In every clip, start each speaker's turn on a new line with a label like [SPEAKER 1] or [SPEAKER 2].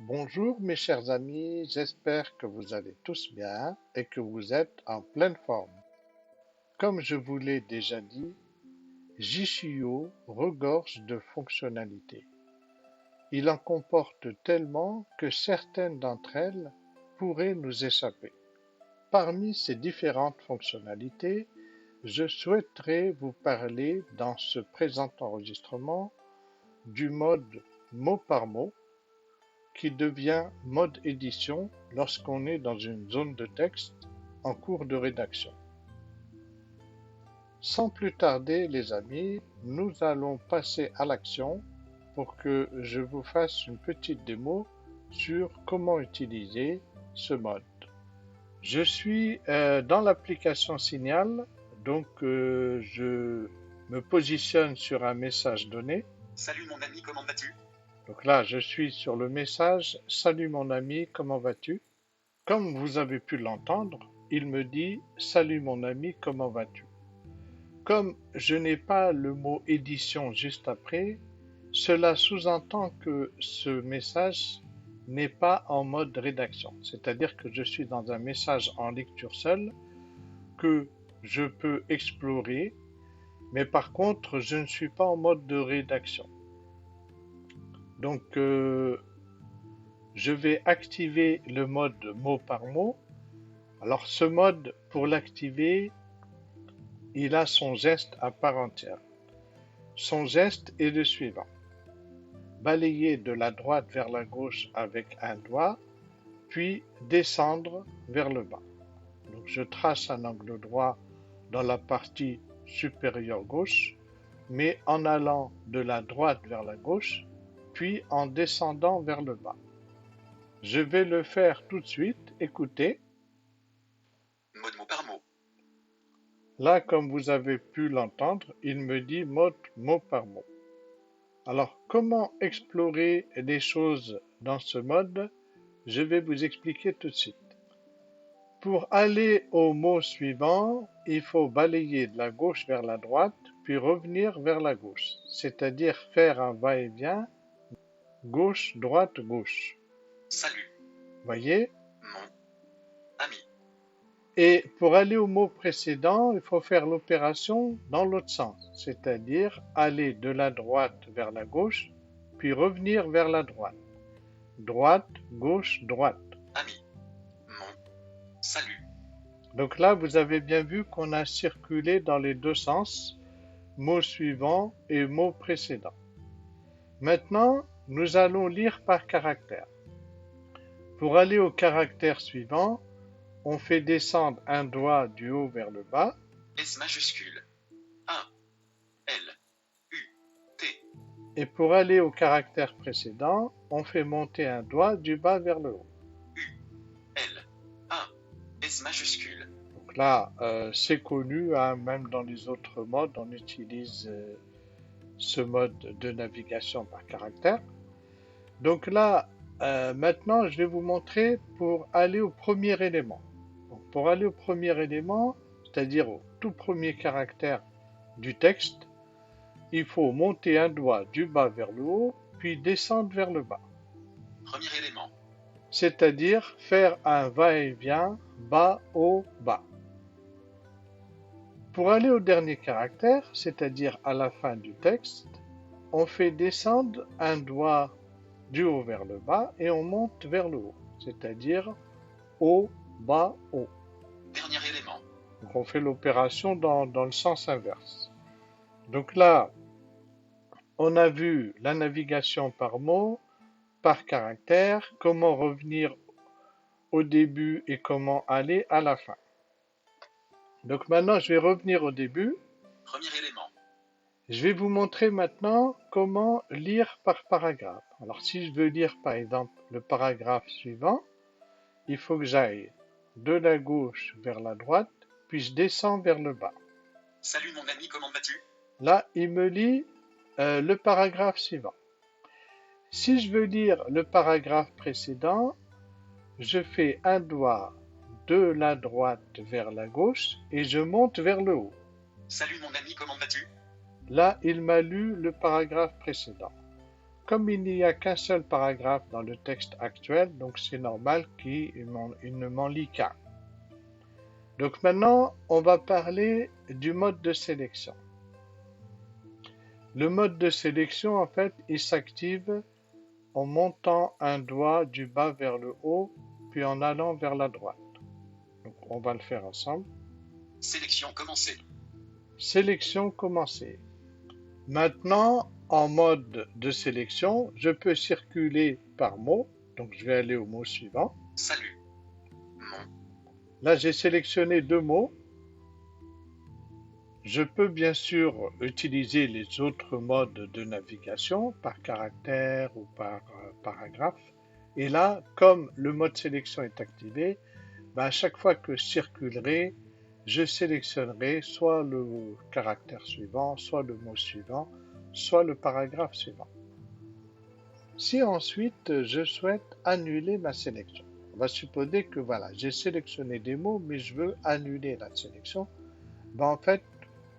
[SPEAKER 1] Bonjour mes chers amis, j'espère que vous allez tous bien et que vous êtes en pleine forme. Comme je vous l'ai déjà dit, Jishio regorge de fonctionnalités. Il en comporte tellement que certaines d'entre elles pourraient nous échapper. Parmi ces différentes fonctionnalités, je souhaiterais vous parler dans ce présent enregistrement du mode mot par mot qui devient mode édition lorsqu'on est dans une zone de texte en cours de rédaction. Sans plus tarder, les amis, nous allons passer à l'action pour que je vous fasse une petite démo sur comment utiliser ce mode. Je suis dans l'application Signal, donc je me positionne sur un message donné.
[SPEAKER 2] Salut mon ami, comment vas-tu?
[SPEAKER 1] Donc là, je suis sur le message Salut mon ami, comment vas-tu? Comme vous avez pu l'entendre, il me dit Salut mon ami, comment vas-tu? Comme je n'ai pas le mot édition juste après, cela sous-entend que ce message n'est pas en mode rédaction. C'est-à-dire que je suis dans un message en lecture seule que je peux explorer, mais par contre, je ne suis pas en mode de rédaction. Donc, je vais activer le mode mot par mot. Alors, ce mode, pour l'activer, il a son geste à part entière. Son geste est le suivant. Balayer de la droite vers la gauche avec un doigt, puis descendre vers le bas. Donc, je trace un angle droit dans la partie supérieure gauche, mais en allant de la droite vers la gauche, puis en descendant vers le bas. Je vais le faire tout de suite, écoutez.
[SPEAKER 2] Mode mot par mot.
[SPEAKER 1] Là, comme vous avez pu l'entendre, il me dit mode mot par mot. Alors, comment explorer les choses dans ce mode? Je vais vous expliquer tout de suite. Pour aller au mot suivant, il faut balayer de la gauche vers la droite, puis revenir vers la gauche, c'est-à-dire faire un va-et-vient gauche, droite, gauche.
[SPEAKER 2] Salut
[SPEAKER 1] Voyez?
[SPEAKER 2] mon ami.
[SPEAKER 1] Et pour aller au mot précédent, il faut faire l'opération dans l'autre sens, c'est-à-dire aller de la droite vers la gauche, puis revenir vers la droite. Droite, gauche, droite.
[SPEAKER 2] Ami. Mon salut.
[SPEAKER 1] Donc là, vous avez bien vu qu'on a circulé dans les deux sens, mot suivant et mot précédent. Maintenant, nous allons lire par caractère. Pour aller au caractère suivant, on fait descendre un doigt du haut vers le bas.
[SPEAKER 2] S majuscule. A. L. U. T.
[SPEAKER 1] Et pour aller au caractère précédent, on fait monter un doigt du bas vers le haut.
[SPEAKER 2] U. L. A. S majuscule.
[SPEAKER 1] Donc là, c'est connu, hein, même dans les autres modes, on utilise ce mode de navigation par caractère. Donc là, maintenant, je vais vous montrer pour aller au premier élément. Donc, pour aller au premier élément, c'est-à-dire au tout premier caractère du texte, il faut monter un doigt du bas vers le haut, puis descendre vers le bas.
[SPEAKER 2] Premier élément.
[SPEAKER 1] C'est-à-dire faire un va-et-vient bas, haut, bas. Pour aller au dernier caractère, c'est-à-dire à la fin du texte, on fait descendre un doigt du haut vers le bas et on monte vers le haut, c'est-à-dire haut, bas, haut.
[SPEAKER 2] Dernier élément.
[SPEAKER 1] Donc on fait l'opération dans le sens inverse. Donc là, on a vu la navigation par mot, par caractère, comment revenir au début et comment aller à la fin. Donc maintenant, je vais revenir au début.
[SPEAKER 2] Premier élément.
[SPEAKER 1] Je vais vous montrer maintenant comment lire par paragraphe. Alors si je veux lire par exemple le paragraphe suivant, il faut que j'aille de la gauche vers la droite, puis je descends vers le bas.
[SPEAKER 2] Salut mon ami, comment vas-tu?
[SPEAKER 1] Là, il me lit le paragraphe suivant. Si je veux lire le paragraphe précédent, je fais un doigt de la droite vers la gauche et je monte vers le haut.
[SPEAKER 2] Salut mon ami, comment vas-tu?
[SPEAKER 1] Là, il m'a lu le paragraphe précédent. comme il n'y a qu'un seul paragraphe dans le texte actuel, donc c'est normal il ne m'en lit qu'un. Donc maintenant, on va parler du mode de sélection. Le mode de sélection, en fait, il s'active en montant un doigt du bas vers le haut, puis en allant vers la droite. Donc, on va le faire ensemble.
[SPEAKER 2] Sélection commencée.
[SPEAKER 1] Sélection commencée. Maintenant, en mode de sélection, je peux circuler par mot. Donc, je vais aller au mot suivant.
[SPEAKER 2] Salut. Mon.
[SPEAKER 1] Là, j'ai sélectionné 2 mots. Je peux bien sûr utiliser les autres modes de navigation, par caractère ou par paragraphe. Et là, comme le mode sélection est activé, à chaque fois que je circulerai, je sélectionnerai soit le caractère suivant, soit le mot suivant, soit le paragraphe suivant. Si ensuite je souhaite annuler ma sélection, on va supposer que voilà, j'ai sélectionné des mots, mais je veux annuler la sélection. En fait,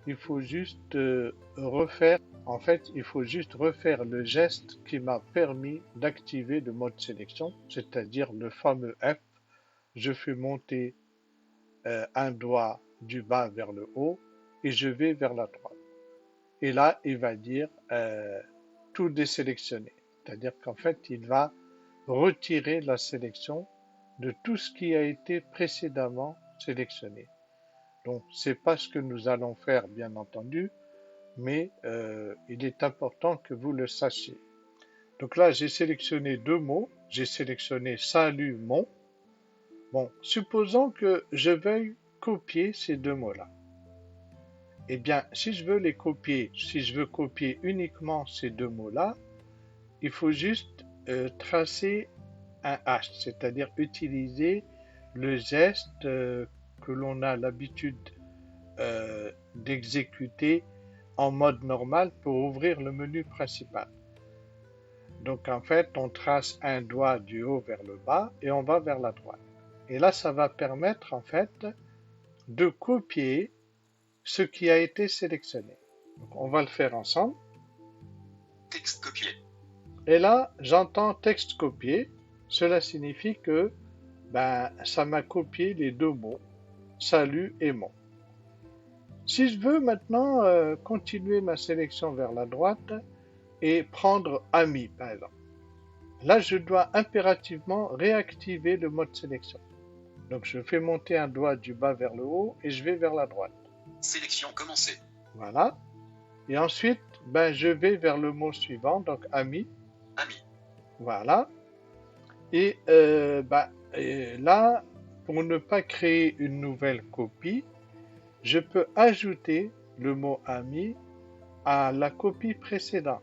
[SPEAKER 1] il faut juste refaire le geste qui m'a permis d'activer le mode sélection, c'est-à-dire le fameux F. Je fais monter un doigt du bas vers le haut et je vais vers la droite. Et là, il va dire tout désélectionner. C'est-à-dire qu'en fait, il va retirer la sélection de tout ce qui a été précédemment sélectionné. Donc, c'est pas ce que nous allons faire, bien entendu, mais il est important que vous le sachiez. Donc là, j'ai sélectionné 2 mots. J'ai sélectionné salut mon. Bon, supposons que je veuille copier ces 2 mots-là. Eh bien, si je veux copier uniquement ces 2 mots-là, il faut juste tracer un H, c'est-à-dire utiliser le geste que l'on a l'habitude d'exécuter en mode normal pour ouvrir le menu principal. Donc en fait, on trace un doigt du haut vers le bas et on va vers la droite. Et là, ça va permettre en fait de copier ce qui a été sélectionné. Donc, on va le faire ensemble.
[SPEAKER 2] Texte copié.
[SPEAKER 1] Et là, j'entends texte copié. Cela signifie que ça m'a copié les 2 mots, salut et mon. Si je veux maintenant continuer ma sélection vers la droite et prendre ami, par exemple, là, je dois impérativement réactiver le mode sélection. Donc, je fais monter un doigt du bas vers le haut et je vais vers la droite.
[SPEAKER 2] Sélection commencée.
[SPEAKER 1] Voilà. Et ensuite, je vais vers le mot suivant, donc ami.
[SPEAKER 2] Ami.
[SPEAKER 1] Voilà. Et là, pour ne pas créer une nouvelle copie, je peux ajouter le mot ami à la copie précédente.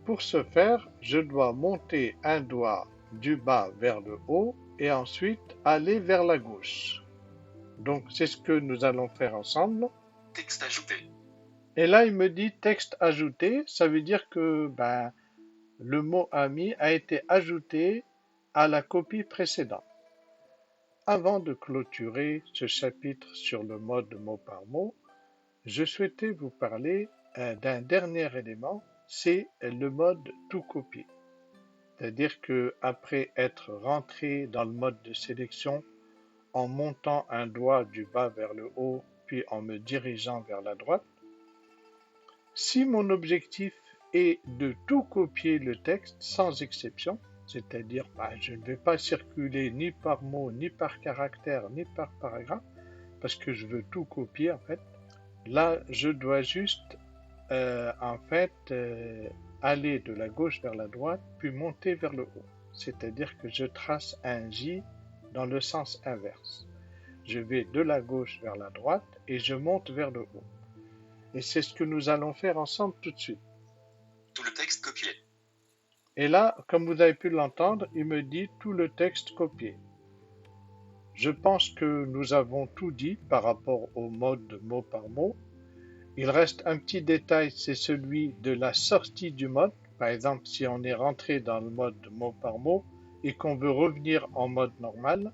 [SPEAKER 1] Pour ce faire, je dois monter un doigt du bas vers le haut et ensuite aller vers la gauche. Donc, c'est ce que nous allons faire ensemble.
[SPEAKER 2] Texte ajouté.
[SPEAKER 1] Et là, il me dit texte ajouté. Ça veut dire que le mot ami a été ajouté à la copie précédente. Avant de clôturer ce chapitre sur le mode mot par mot, je souhaitais vous parler d'un dernier élément, c'est le mode tout copier. C'est-à-dire que après être rentré dans le mode de sélection en montant un doigt du bas vers le haut, puis en me dirigeant vers la droite, si mon objectif est de tout copier le texte sans exception, c'est-à-dire je ne vais pas circuler ni par mot, ni par caractère, ni par paragraphe, parce que je veux tout copier en fait, là je dois juste aller de la gauche vers la droite, puis monter vers le haut. C'est-à-dire que je trace un J dans le sens inverse. Je vais de la gauche vers la droite et je monte vers le haut. Et c'est ce que nous allons faire ensemble tout de suite.
[SPEAKER 2] Tout le texte copié.
[SPEAKER 1] Et là, comme vous avez pu l'entendre, il me dit tout le texte copié. Je pense que nous avons tout dit par rapport au mode mot par mot. Il reste un petit détail, c'est celui de la sortie du mode. Par exemple, si on est rentré dans le mode mot par mot et qu'on veut revenir en mode normal,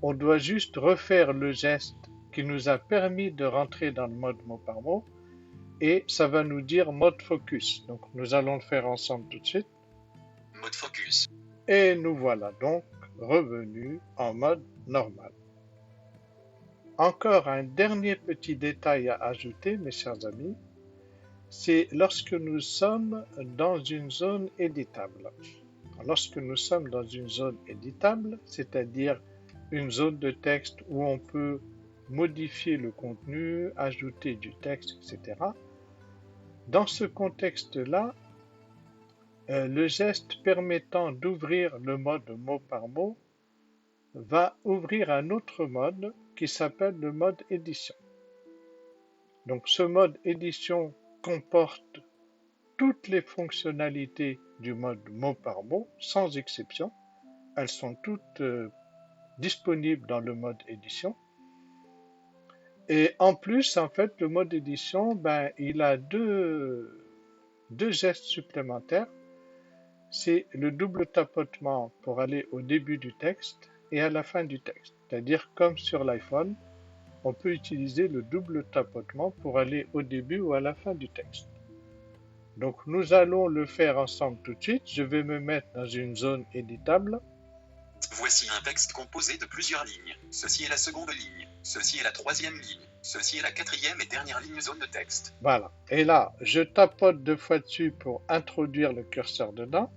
[SPEAKER 1] on doit juste refaire le geste qui nous a permis de rentrer dans le mode mot par mot et ça va nous dire mode focus. Donc nous allons le faire ensemble tout de suite.
[SPEAKER 2] Mode focus.
[SPEAKER 1] Et nous voilà donc revenus en mode normal. Encore un dernier petit détail à ajouter, mes chers amis, c'est lorsque nous sommes dans une zone éditable. Lorsque nous sommes dans une zone éditable, c'est-à-dire une zone de texte où on peut modifier le contenu, ajouter du texte, etc. Dans ce contexte-là, le geste permettant d'ouvrir le mode mot par mot va ouvrir un autre mode qui s'appelle le mode édition. Donc ce mode édition comporte toutes les fonctionnalités du mode mot par mot, sans exception. Elles sont toutes disponibles dans le mode édition. Et en plus, en fait, le mode édition, il a deux gestes supplémentaires. C'est le double tapotement pour aller au début du texte et à la fin du texte. C'est-à-dire, comme sur l'iPhone, on peut utiliser le double tapotement pour aller au début ou à la fin du texte. Donc, nous allons le faire ensemble tout de suite. Je vais me mettre dans une zone éditable.
[SPEAKER 2] Voici un texte composé de plusieurs lignes. Ceci est la seconde ligne. Ceci est la troisième ligne. Ceci est la quatrième et dernière ligne zone de texte.
[SPEAKER 1] Voilà. Et là, je tapote 2 fois dessus pour introduire le curseur dedans.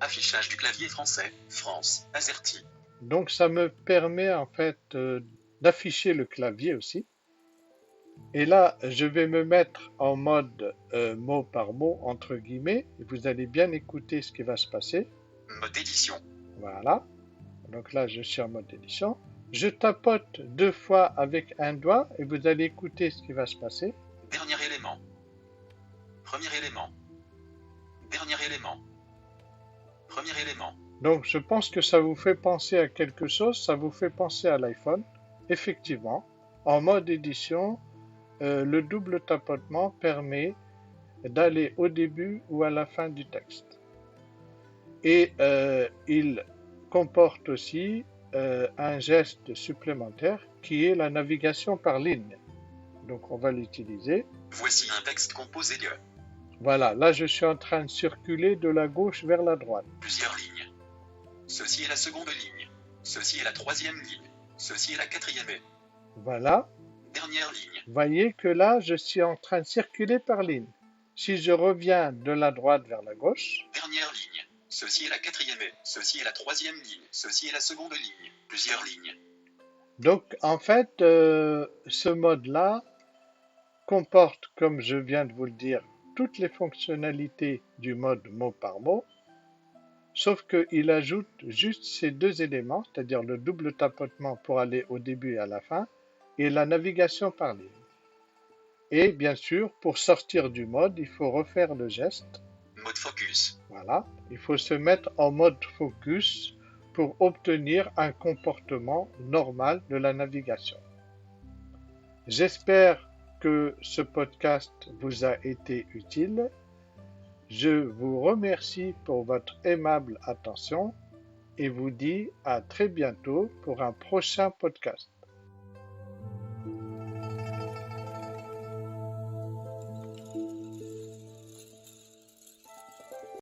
[SPEAKER 2] Affichage du clavier français. France. AZERTY.
[SPEAKER 1] Donc, ça me permet en fait d'afficher le clavier aussi. Et là, je vais me mettre en mode mot par mot, entre guillemets. Et vous allez bien écouter ce qui va se passer.
[SPEAKER 2] Mode édition.
[SPEAKER 1] Voilà. Donc là, je suis en mode édition. Je tapote 2 fois avec un doigt et vous allez écouter ce qui va se passer.
[SPEAKER 2] Dernier élément. Premier élément. Dernier élément. Premier élément.
[SPEAKER 1] Donc, je pense que ça vous fait penser à quelque chose. Ça vous fait penser à l'iPhone. Effectivement, en mode édition, le double tapotement permet d'aller au début ou à la fin du texte. Et il comporte aussi un geste supplémentaire qui est la navigation par ligne. Donc on va l'utiliser.
[SPEAKER 2] Voici un texte composé de
[SPEAKER 1] Voilà, là je suis en train de circuler de la gauche vers la droite.
[SPEAKER 2] plusieurs lignes. Ceci est la seconde ligne. Ceci est la troisième ligne. Ceci est la quatrième et
[SPEAKER 1] Voilà,
[SPEAKER 2] dernière ligne.
[SPEAKER 1] vous voyez que là je suis en train de circuler par ligne. Si je reviens de la droite vers la gauche,
[SPEAKER 2] Dernière ligne. Ceci est la quatrième et ceci est la troisième ligne. Ceci est la seconde ligne. Plusieurs lignes.
[SPEAKER 1] donc en fait ce mode-là comporte, comme je viens de vous le dire, toutes les fonctionnalités du mode mot par mot, sauf qu'il ajoute juste ces 2 éléments, c'est-à-dire le double tapotement pour aller au début et à la fin, et la navigation par ligne. Et bien sûr, pour sortir du mode, il faut refaire le geste.
[SPEAKER 2] Mode focus.
[SPEAKER 1] Voilà, il faut se mettre en mode focus pour obtenir un comportement normal de la navigation. J'espère que ce podcast vous a été utile. Je vous remercie pour votre aimable attention et vous dis à très bientôt pour un prochain podcast.